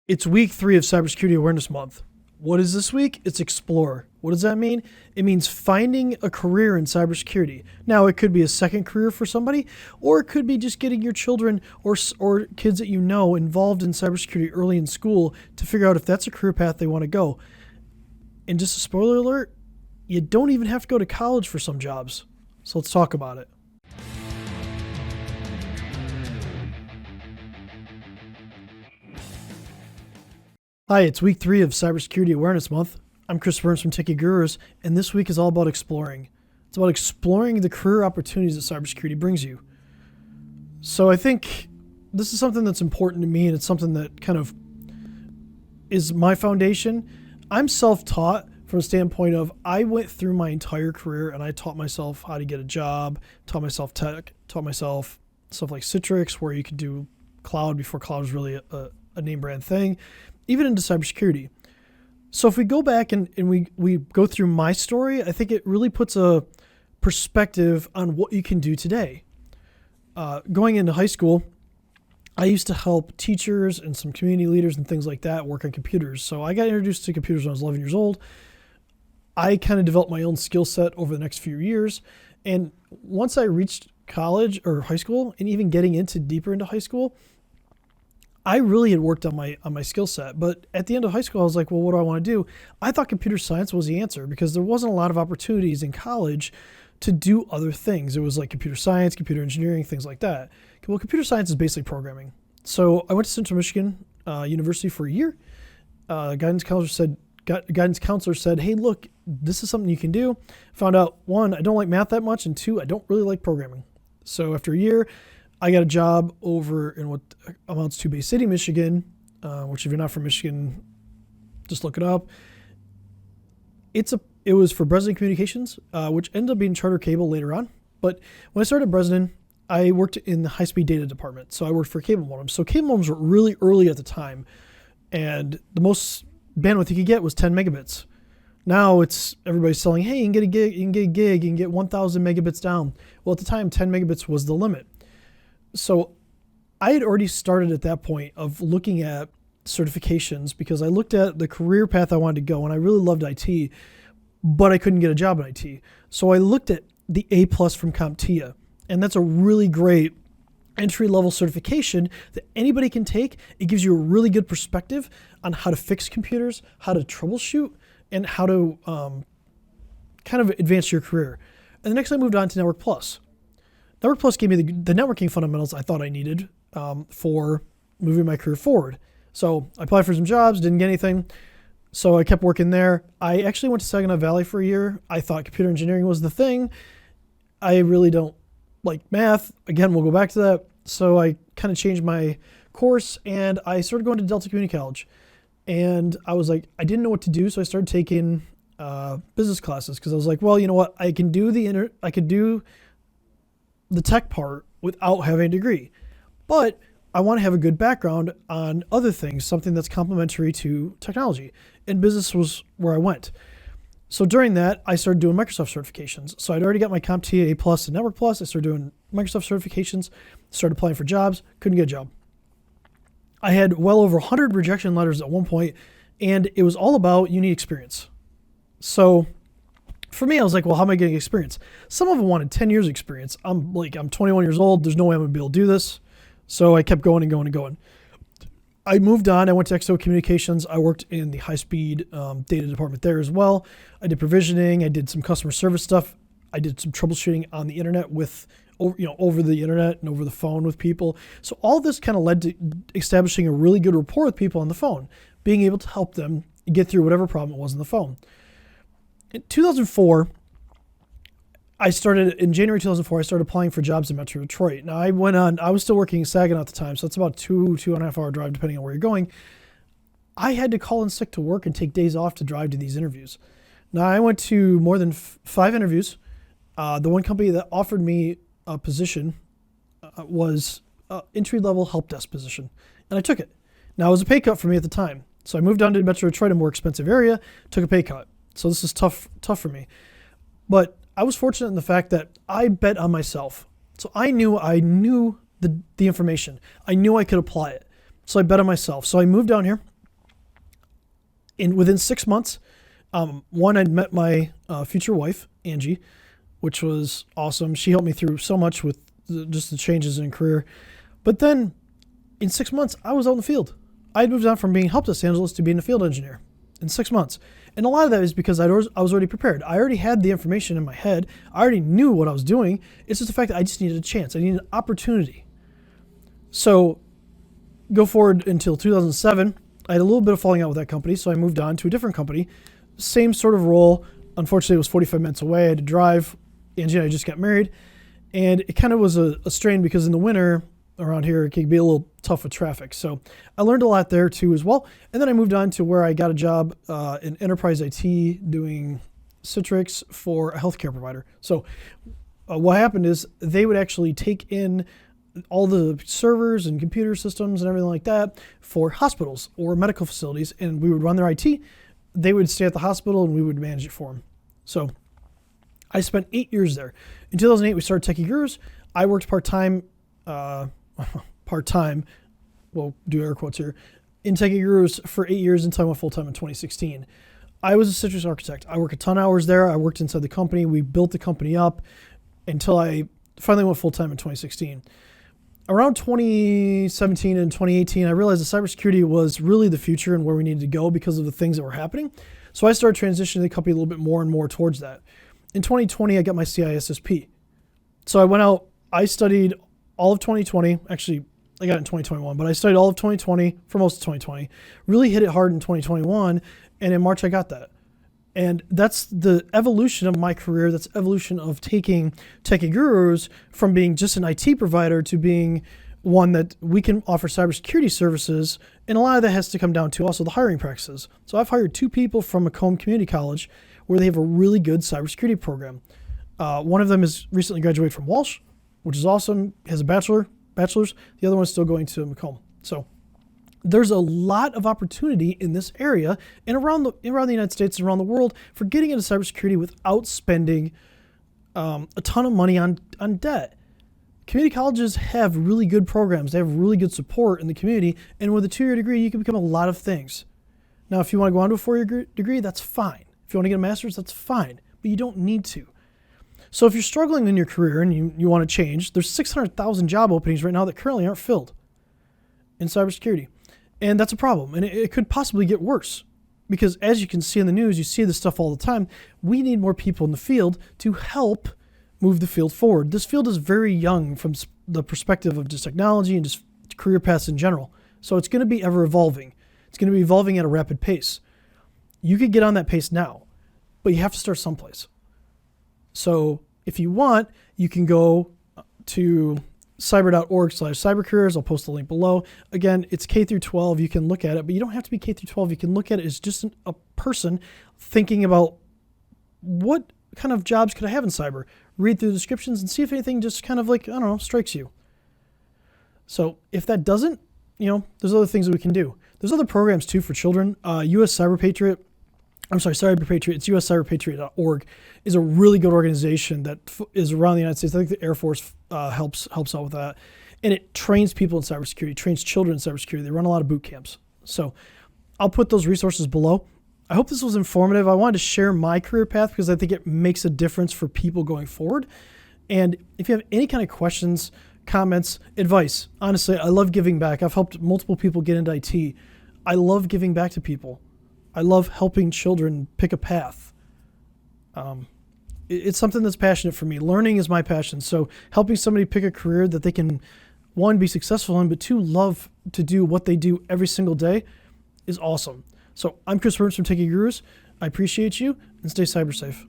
It's week 3 of Cybersecurity Awareness Month. What is this week? It's Explore. What does that mean? It means finding a career in cybersecurity. Now, it could be a second career for somebody, or it could be just getting your children or kids that you know involved in cybersecurity early in school to figure out if that's a career path they want to go. And just a spoiler alert, you don't even have to go to college for some jobs. So let's talk about it. Hi, it's week 3 of Cybersecurity Awareness Month. I'm Chris Burns from Techie Gurus, and this week is all about exploring. It's about exploring the career opportunities that cybersecurity brings you. So I think this is something that's important to me, and it's something that kind of is my foundation. I'm self-taught from a standpoint of I went through my entire career and I taught myself how to get a job, taught myself tech, taught myself stuff like Citrix, where you could do cloud before cloud was really a name brand thing, even into cybersecurity. So if we go back and we go through my story, I think it really puts a perspective on what you can do today. Going into high school, I used to help teachers and some community leaders and things like that work on computers. So I got introduced to computers when I was 11 years old. I kind of developed my own skill set over the next few years. And once I reached college or high school, and even getting deeper into high school, I really had worked on my skill set. But at the end of high school, I was like, well, what do I want to do? I thought computer science was the answer because there wasn't a lot of opportunities in college to do other things. It was like computer science, computer engineering, things like that. Well, computer science is basically programming. So I went to Central Michigan University for a year. Guidance counselor said, hey, look, this is something you can do. Found out, 1, I don't like math that much, and 2, I don't really like programming. So after a year, I got a job over in what amounts to Bay City, Michigan, which if you're not from Michigan, just look it up. It was for Bresnan Communications, which ended up being Charter Cable later on. But when I started at Bresnan, I worked in the high-speed data department. So I worked for cable modems. So cable modems were really early at the time. And the most bandwidth you could get was 10 megabits. Now everybody's selling, hey, you can get a gig, you can get 1,000 megabits down. Well, at the time, 10 megabits was the limit. So I had already started at that point of looking at certifications because I looked at the career path I wanted to go, and I really loved IT, but I couldn't get a job in IT. So I looked at the A+ from CompTIA, and that's a really great entry-level certification that anybody can take. It gives you a really good perspective on how to fix computers, how to troubleshoot, and how to kind of advance your career. And the next I moved on to Network Plus. Network Plus gave me the networking fundamentals I thought I needed for moving my career forward. So I applied for some jobs, didn't get anything. So I kept working there. I actually went to Saginaw Valley for a year. I thought computer engineering was the thing. I really don't like math. Again, we'll go back to that. So I kind of changed my course and I started going to Delta Community College. And I was like, I didn't know what to do. So I started taking business classes because I was like, well, you know what? I can do the tech part without having a degree, but I want to have a good background on other things, something that's complementary to technology, and business was where I went. So during that, I started doing Microsoft certifications. So I'd already got my CompTIA A+ and Network Plus. I started doing Microsoft certifications, started applying for jobs, couldn't get a job. I had well over 100 rejection letters at one point, and it was all about you need experience. So for me, I was like, well, how am I getting experience? Some of them wanted 10 years experience. I'm 21 years old. There's no way I'm going to be able to do this. So I kept going and going and going. I moved on. I went to XO Communications. I worked in the high-speed data department there as well. I did provisioning. I did some customer service stuff. I did some troubleshooting on the internet over the internet and over the phone with people. So all this kind of led to establishing a really good rapport with people on the phone, being able to help them get through whatever problem it was on the phone. In 2004, in January 2004, I started applying for jobs in Metro Detroit. Now I was still working in Saginaw at the time, so it's about 2.5 hour drive depending on where you're going. I had to call in sick to work and take days off to drive to these interviews. Now I went to more than 5 interviews. The one company that offered me a position was an entry-level help desk position, and I took it. Now it was a pay cut for me at the time, so I moved on to Metro Detroit, a more expensive area, took a pay cut. So this is tough for me. But I was fortunate in the fact that I bet on myself. So I knew the information. I knew I could apply it. So I bet on myself. So I moved down here Within 6 months, one, I'd met my future wife, Angie, which was awesome. She helped me through so much with just the changes in career. But then in 6 months, I was out in the field. I had moved on from being help desk analyst to being a field engineer in 6 months. And a lot of that is because I was already prepared. I already had the information in my head. I already knew what I was doing. It's just the fact that I just needed a chance. I needed an opportunity. So go forward until 2007. I had a little bit of falling out with that company, so I moved on to a different company. Same sort of role. Unfortunately, it was 45 minutes away. I had to drive. Angie and I just got married. And it kind of was a strain because in the winter around here, it can be a little tough with traffic. So I learned a lot there too as well. And then I moved on to where I got a job in enterprise IT doing Citrix for a healthcare provider. So what happened is they would actually take in all the servers and computer systems and everything like that for hospitals or medical facilities, and we would run their IT. They would stay at the hospital and we would manage it for them. So I spent 8 years there. In 2008, we started Techie Gurus. I worked part-time, we'll do air quotes here, in Techie Gurus for 8 years until I went full-time in 2016. I was a Citrix architect. I worked a ton of hours there. I worked inside the company. We built the company up until I finally went full-time in 2016. Around 2017 and 2018, I realized that cybersecurity was really the future and where we needed to go because of the things that were happening. So I started transitioning the company a little bit more and more towards that. In 2020, I got my CISSP. So I went out, I studied all of 2020. Actually, I got it in 2021, but I studied all of 2020 for most of 2020. Really hit it hard in 2021, and in March I got that. And that's the evolution of my career. That's evolution of taking Techie Gurus from being just an IT provider to being one that we can offer cybersecurity services. And a lot of that has to come down to also the hiring practices. So I've hired 2 people from Macomb Community College where they have a really good cybersecurity program. One of them is recently graduated from Walsh, which is awesome, has a bachelor's. The other one is still going to Macomb. So there's a lot of opportunity in this area and around the United States and around the world for getting into cybersecurity without spending a ton of money on debt. Community colleges have really good programs. They have really good support in the community. And with a 2-year degree, you can become a lot of things. Now, if you want to go on to a 4-year degree, that's fine. If you want to get a master's, that's fine. But you don't need to. So if you're struggling in your career and you want to change, there's 600,000 job openings right now that currently aren't filled in cybersecurity. And that's a problem. And it could possibly get worse because as you can see in the news, you see this stuff all the time. We need more people in the field to help move the field forward. This field is very young from the perspective of just technology and just career paths in general. So it's going to be ever evolving. It's going to be evolving at a rapid pace. You could get on that pace now, but you have to start someplace. So if you want, you can go to cyber.org/cybercareers. I'll post the link below. Again, it's K through 12. You can look at it, but you don't have to be K through 12. You can look at it as just a person thinking about what kind of jobs could I have in cyber. Read through the descriptions and see if anything just kind of like, I don't know, strikes you. So if that doesn't, there's other things that we can do. There's other programs too for children. Cyber Patriot, it's uscyberpatriot.org is a really good organization that is around the United States. I think the Air Force helps out with that. And it trains people in cybersecurity, trains children in cybersecurity. They run a lot of boot camps. So I'll put those resources below. I hope this was informative. I wanted to share my career path because I think it makes a difference for people going forward. And if you have any kind of questions, comments, advice, honestly, I love giving back. I've helped multiple people get into IT. I love giving back to people. I love helping children pick a path. It's something that's passionate for me. Learning is my passion. So helping somebody pick a career that they can, 1, be successful in, but 2, love to do what they do every single day is awesome. So I'm Chris Burns from Techie Gurus. I appreciate you and stay cyber safe.